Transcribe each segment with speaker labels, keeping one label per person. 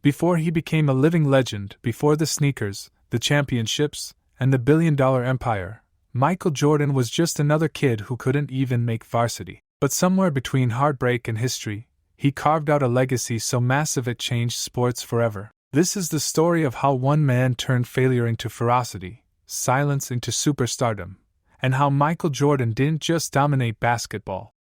Speaker 1: Before he became a living legend, before the sneakers, the championships, and the billion-dollar empire, Michael Jordan was just another kid who couldn't even make varsity. But somewhere between heartbreak and history, he carved out a legacy so massive it changed sports forever. This is the story of how one man turned failure into ferocity, silence into superstardom, and how Michael Jordan didn't just dominate basketball.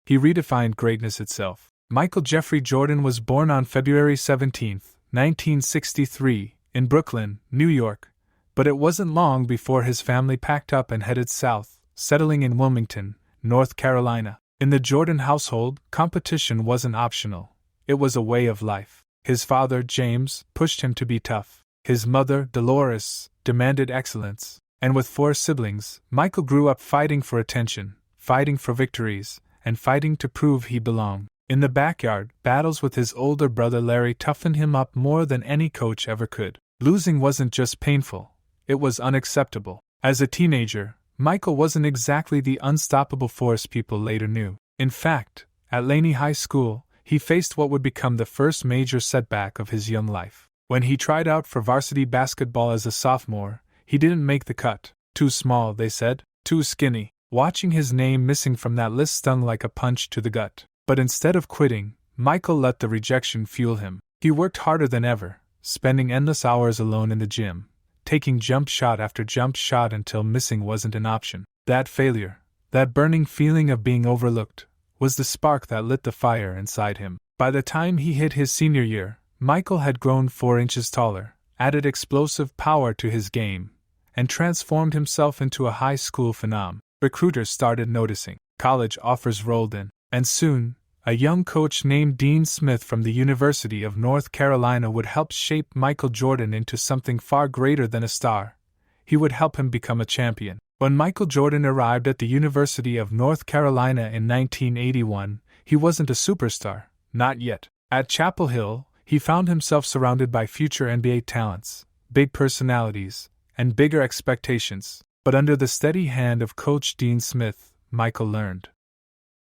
Speaker 1: He redefined greatness itself. Michael Jeffrey Jordan was born on February 17, 1963, in Brooklyn, New York, but it wasn't long before his family packed up and headed south, settling in Wilmington, North Carolina. In the Jordan household, competition wasn't optional. It was a way of life. His father, James, pushed him to be tough. His mother, Dolores, demanded excellence. And with 4 siblings, Michael grew up fighting for attention, fighting for victories, and fighting to prove he belonged. In the backyard, battles with his older brother Larry toughened him up more than any coach ever could. Losing wasn't just painful, it was unacceptable. As a teenager, Michael wasn't exactly the unstoppable force people later knew. In fact, at Laney High School, he faced what would become the first major setback of his young life. When he tried out for varsity basketball as a sophomore, he didn't make the cut. Too small, they said. Too skinny. Watching his name missing from that list stung like a punch to the gut. But instead of quitting, Michael let the rejection fuel him. He worked harder than ever, spending endless hours alone in the gym, taking jump shot after jump shot until missing wasn't an option. That failure, that burning feeling of being overlooked, was the spark that lit the fire inside him. By the time he hit his senior year, Michael had grown 4 inches taller, added explosive power to his game, and transformed himself into a high school phenom. Recruiters started noticing. College offers rolled in, and soon, a young coach named Dean Smith from the University of North Carolina would help shape Michael Jordan into something far greater than a star. He would help him become a champion. When Michael Jordan arrived at the University of North Carolina in 1981, he wasn't a superstar, not yet. At Chapel Hill, he found himself surrounded by future NBA talents, big personalities, and bigger expectations. But under the steady hand of Coach Dean Smith, Michael learned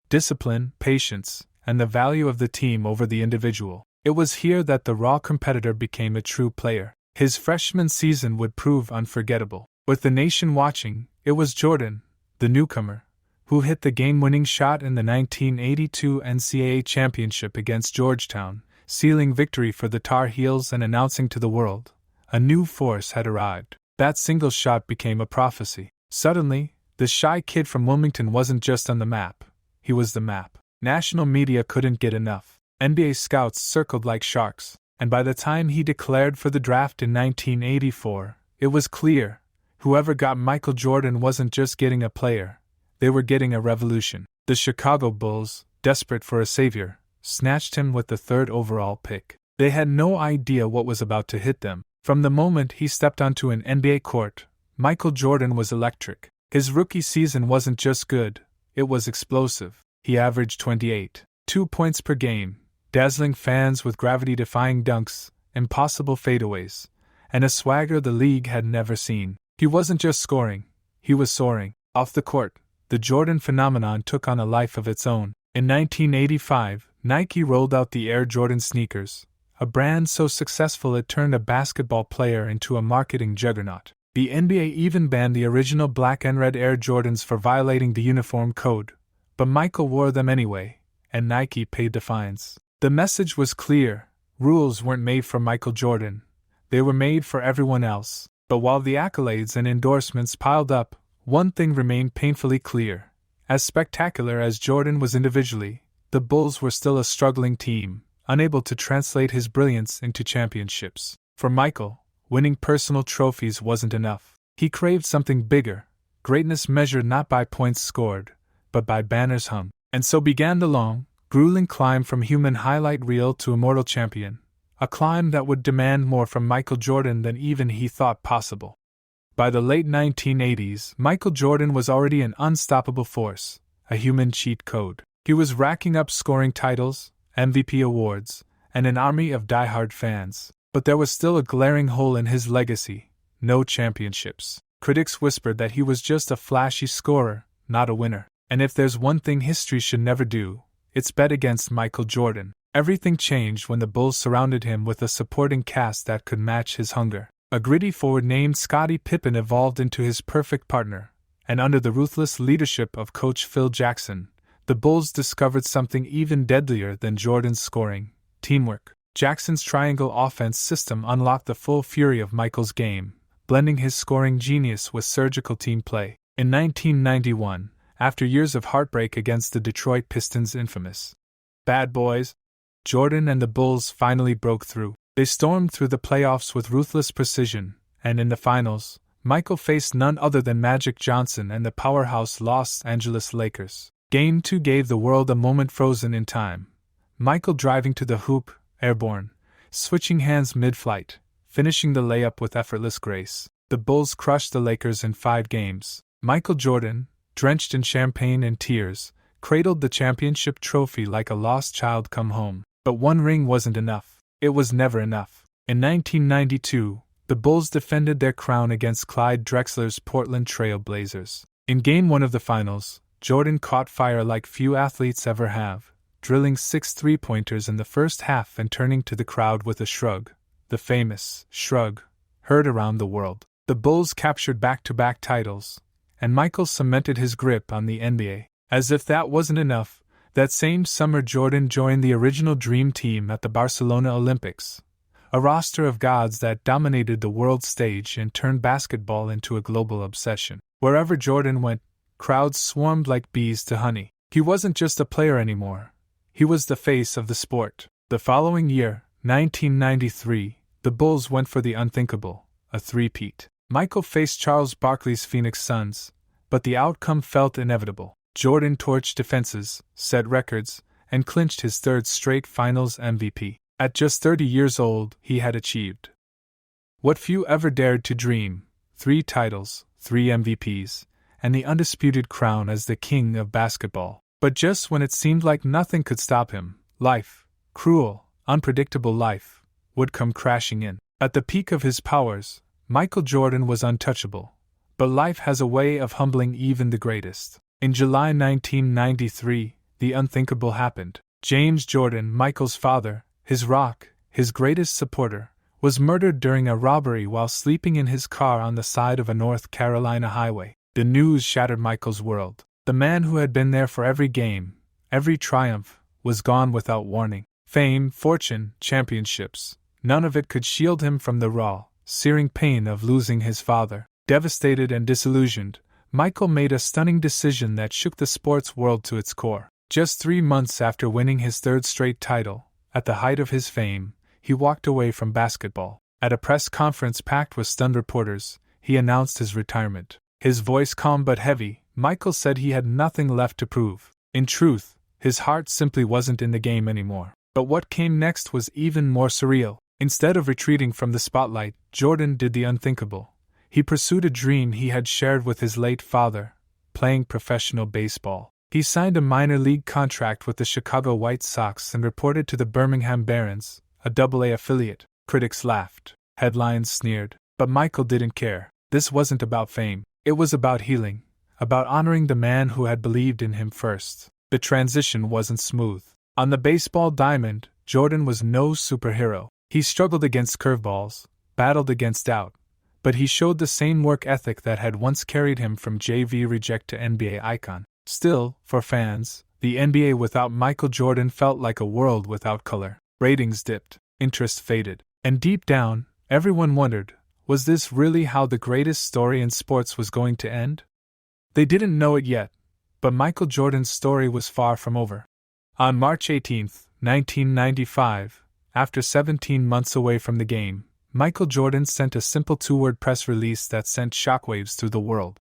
Speaker 1: discipline, patience, and the value of the team over the individual. It was here that the raw competitor became a true player. His freshman season would prove unforgettable. With the nation watching, it was Jordan, the newcomer, who hit the game-winning shot in the 1982 NCAA championship against Georgetown, sealing victory for the Tar Heels and announcing to the world, a new force had arrived. That single shot became a prophecy. Suddenly, the shy kid from Wilmington wasn't just on the map, he was the map. National media couldn't get enough. NBA scouts circled like sharks, and by the time he declared for the draft in 1984, it was clear, whoever got Michael Jordan wasn't just getting a player, they were getting a revolution. The Chicago Bulls, desperate for a savior, snatched him with the 3rd overall pick. They had no idea what was about to hit them. From the moment he stepped onto an NBA court, Michael Jordan was electric. His rookie season wasn't just good, it was explosive. He averaged 28.2 points per game, dazzling fans with gravity-defying dunks, impossible fadeaways, and a swagger the league had never seen. He wasn't just scoring, he was soaring. Off the court, the Jordan phenomenon took on a life of its own. In 1985, Nike rolled out the Air Jordan sneakers, a brand so successful it turned a basketball player into a marketing juggernaut. The NBA even banned the original black and red Air Jordans for violating the uniform code, but Michael wore them anyway, and Nike paid the fines. The message was clear: rules weren't made for Michael Jordan, they were made for everyone else. But while the accolades and endorsements piled up, one thing remained painfully clear. As spectacular as Jordan was individually, the Bulls were still a struggling team, unable to translate his brilliance into championships. For Michael, winning personal trophies wasn't enough. He craved something bigger, greatness measured not by points scored, but by banners hung. And so began the long, grueling climb from human highlight reel to immortal champion, a climb that would demand more from Michael Jordan than even he thought possible. By the late 1980s, Michael Jordan was already an unstoppable force, a human cheat code. He was racking up scoring titles, MVP awards, and an army of diehard fans. But there was still a glaring hole in his legacy: no championships. Critics whispered that he was just a flashy scorer, not a winner. And if there's one thing history should never do, it's bet against Michael Jordan. Everything changed when the Bulls surrounded him with a supporting cast that could match his hunger. A gritty forward named Scottie Pippen evolved into his perfect partner, and under the ruthless leadership of coach Phil Jackson, the Bulls discovered something even deadlier than Jordan's scoring: teamwork. Jackson's triangle offense system unlocked the full fury of Michael's game, blending his scoring genius with surgical team play. In 1991, after years of heartbreak against the Detroit Pistons' infamous Bad Boys, Jordan and the Bulls finally broke through. They stormed through the playoffs with ruthless precision, and in the finals, Michael faced none other than Magic Johnson and the powerhouse Los Angeles Lakers. Game 2 gave the world a moment frozen in time. Michael driving to the hoop, airborne, switching hands mid-flight, finishing the layup with effortless grace. The Bulls crushed the Lakers in 5 games. Michael Jordan, drenched in champagne and tears, cradled the championship trophy like a lost child come home. But one ring wasn't enough. It was never enough. In 1992, the Bulls defended their crown against Clyde Drexler's Portland Trail Blazers. In Game 1 of the finals, Jordan caught fire like few athletes ever have, drilling 6 three-pointers in the first half and turning to the crowd with a shrug, the famous shrug, heard around the world. The Bulls captured back-to-back titles, and Michael cemented his grip on the NBA. As if that wasn't enough, that same summer Jordan joined the original Dream Team at the Barcelona Olympics, a roster of gods that dominated the world stage and turned basketball into a global obsession. Wherever Jordan went, crowds swarmed like bees to honey. He wasn't just a player anymore. He was the face of the sport. The following year, 1993, the Bulls went for the unthinkable, a three-peat. Michael faced Charles Barkley's Phoenix Suns, but the outcome felt inevitable. Jordan torched defenses, set records, and clinched his 3rd straight Finals MVP. At just 30 years old, he had achieved what few ever dared to dream: 3 titles, 3 MVPs, and the undisputed crown as the king of basketball. But just when it seemed like nothing could stop him, life, cruel, unpredictable life, would come crashing in. At the peak of his powers, Michael Jordan was untouchable, but life has a way of humbling even the greatest. In July 1993, the unthinkable happened. James Jordan, Michael's father, his rock, his greatest supporter, was murdered during a robbery while sleeping in his car on the side of a North Carolina highway. The news shattered Michael's world. The man who had been there for every game, every triumph, was gone without warning. Fame, fortune, championships, none of it could shield him from the raw, searing pain of losing his father. Devastated and disillusioned, Michael made a stunning decision that shook the sports world to its core. Just 3 months after winning his 3rd straight title, at the height of his fame, he walked away from basketball. At a press conference packed with stunned reporters, he announced his retirement. His voice calm but heavy, Michael said he had nothing left to prove. In truth, his heart simply wasn't in the game anymore. But what came next was even more surreal. Instead of retreating from the spotlight, Jordan did the unthinkable. He pursued a dream he had shared with his late father, playing professional baseball. He signed a minor league contract with the Chicago White Sox and reported to the Birmingham Barons, a Double-A affiliate. Critics laughed, headlines sneered, but Michael didn't care. This wasn't about fame. It was about healing, about honoring the man who had believed in him first. The transition wasn't smooth. On the baseball diamond, Jordan was no superhero. He struggled against curveballs, battled against doubt, but he showed the same work ethic that had once carried him from JV reject to NBA icon. Still, for fans, the NBA without Michael Jordan felt like a world without color. Ratings dipped, interest faded, and deep down, everyone wondered, was this really how the greatest story in sports was going to end? They didn't know it yet, but Michael Jordan's story was far from over. On March 18, 1995, after 17 months away from the game, Michael Jordan sent a simple 2-word press release that sent shockwaves through the world.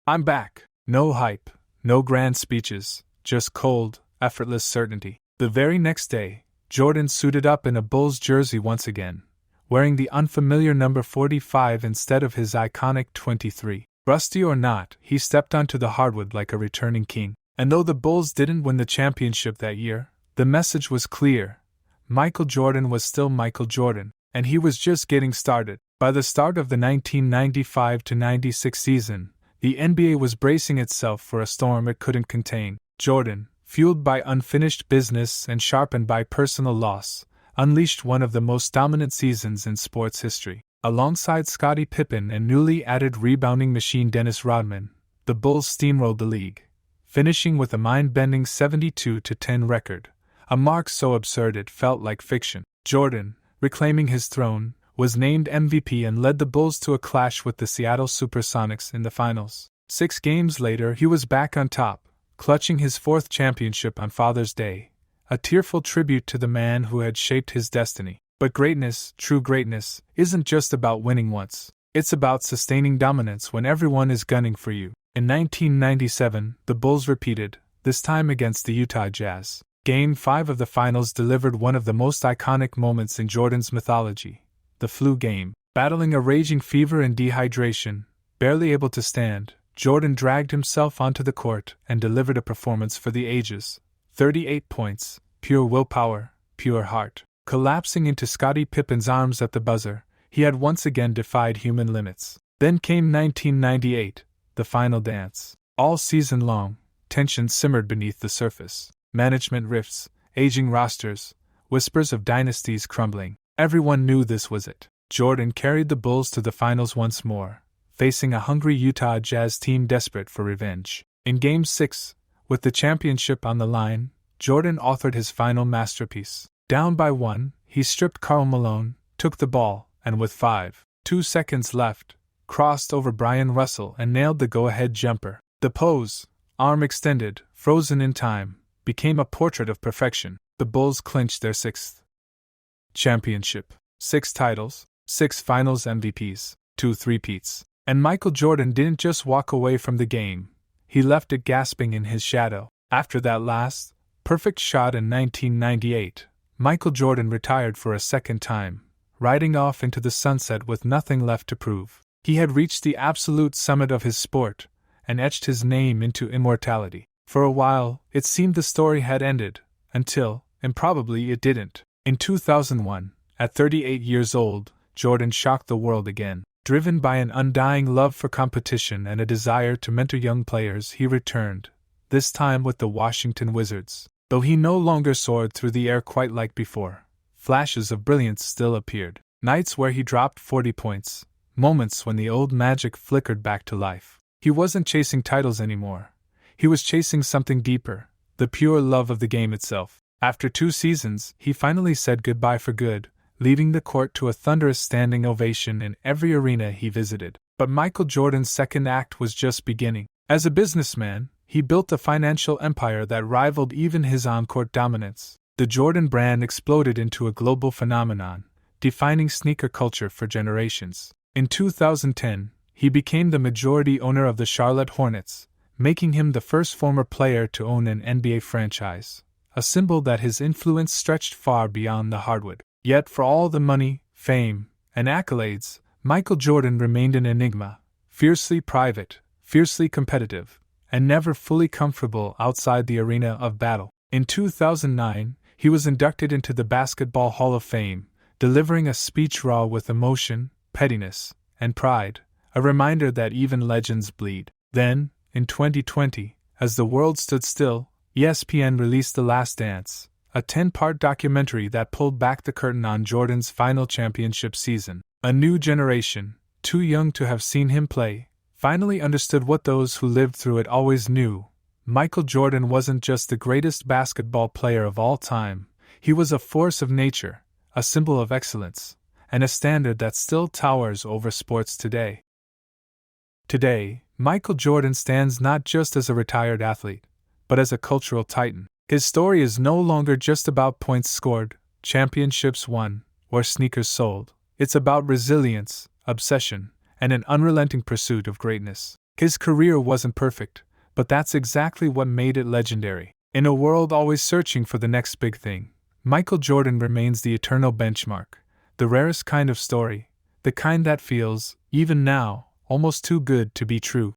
Speaker 1: "I'm back." No hype, no grand speeches, just cold, effortless certainty. The very next day, Jordan suited up in a Bulls jersey once again, wearing the unfamiliar number 45 instead of his iconic 23. Rusty or not, he stepped onto the hardwood like a returning king. And though the Bulls didn't win the championship that year, the message was clear. Michael Jordan was still Michael Jordan, and he was just getting started. By the start of the 1995-96 season, the NBA was bracing itself for a storm it couldn't contain. Jordan, fueled by unfinished business and sharpened by personal loss, unleashed one of the most dominant seasons in sports history. Alongside Scottie Pippen and newly added rebounding machine Dennis Rodman, the Bulls steamrolled the league, finishing with a mind-bending 72-10 record, a mark so absurd it felt like fiction. Jordan, reclaiming his throne, was named MVP and led the Bulls to a clash with the Seattle Supersonics in the finals. 6 games later, he was back on top, clutching his 4th championship on Father's Day, a tearful tribute to the man who had shaped his destiny. But greatness, true greatness, isn't just about winning once. It's about sustaining dominance when everyone is gunning for you. In 1997, the Bulls repeated, this time against the Utah Jazz. Game 5 of the finals delivered one of the most iconic moments in Jordan's mythology, the flu game. Battling a raging fever and dehydration, barely able to stand, Jordan dragged himself onto the court and delivered a performance for the ages. 38 points, pure willpower, pure heart. Collapsing into Scottie Pippen's arms at the buzzer, he had once again defied human limits. Then came 1998, the final dance. All season long, tension simmered beneath the surface. Management rifts, aging rosters, whispers of dynasties crumbling. Everyone knew this was it. Jordan carried the Bulls to the finals once more, facing a hungry Utah Jazz team desperate for revenge. In Game 6, with the championship on the line, Jordan authored his final masterpiece. Down by 1, he stripped Karl Malone, took the ball, and with 5.2 seconds left, crossed over Brian Russell and nailed the go-ahead jumper. The pose, arm extended, frozen in time, became a portrait of perfection. The Bulls clinched their 6th championship. 6 titles, 6 finals MVPs, 2 three-peats. And Michael Jordan didn't just walk away from the game, he left it gasping in his shadow. After that last, perfect shot in 1998, Michael Jordan retired for a second time, riding off into the sunset with nothing left to prove. He had reached the absolute summit of his sport, and etched his name into immortality. For a while, it seemed the story had ended, until, improbably, it didn't. In 2001, at 38 years old, Jordan shocked the world again. Driven by an undying love for competition and a desire to mentor young players, he returned, this time with the Washington Wizards. Though he no longer soared through the air quite like before, flashes of brilliance still appeared. Nights where he dropped 40 points, moments when the old magic flickered back to life. He wasn't chasing titles anymore. He was chasing something deeper, the pure love of the game itself. After 2 seasons, he finally said goodbye for good, leaving the court to a thunderous standing ovation in every arena he visited. But Michael Jordan's second act was just beginning. As a businessman, he built a financial empire that rivaled even his on-court dominance. The Jordan brand exploded into a global phenomenon, defining sneaker culture for generations. In 2010, he became the majority owner of the Charlotte Hornets, making him the first former player to own an NBA franchise, a symbol that his influence stretched far beyond the hardwood. Yet for all the money, fame, and accolades, Michael Jordan remained an enigma, fiercely private, fiercely competitive, and never fully comfortable outside the arena of battle. In 2009, he was inducted into the Basketball Hall of Fame, delivering a speech raw with emotion, pettiness, and pride, a reminder that even legends bleed. Then, in 2020, as the world stood still, ESPN released The Last Dance, a 10-part documentary that pulled back the curtain on Jordan's final championship season. A new generation, too young to have seen him play, finally understood what those who lived through it always knew. Michael Jordan wasn't just the greatest basketball player of all time, he was a force of nature, a symbol of excellence, and a standard that still towers over sports today. Today, Michael Jordan stands not just as a retired athlete, but as a cultural titan. His story is no longer just about points scored, championships won, or sneakers sold. It's about resilience, obsession, and an unrelenting pursuit of greatness. His career wasn't perfect, but that's exactly what made it legendary. In a world always searching for the next big thing, Michael Jordan remains the eternal benchmark, the rarest kind of story, the kind that feels, even now, almost too good to be true.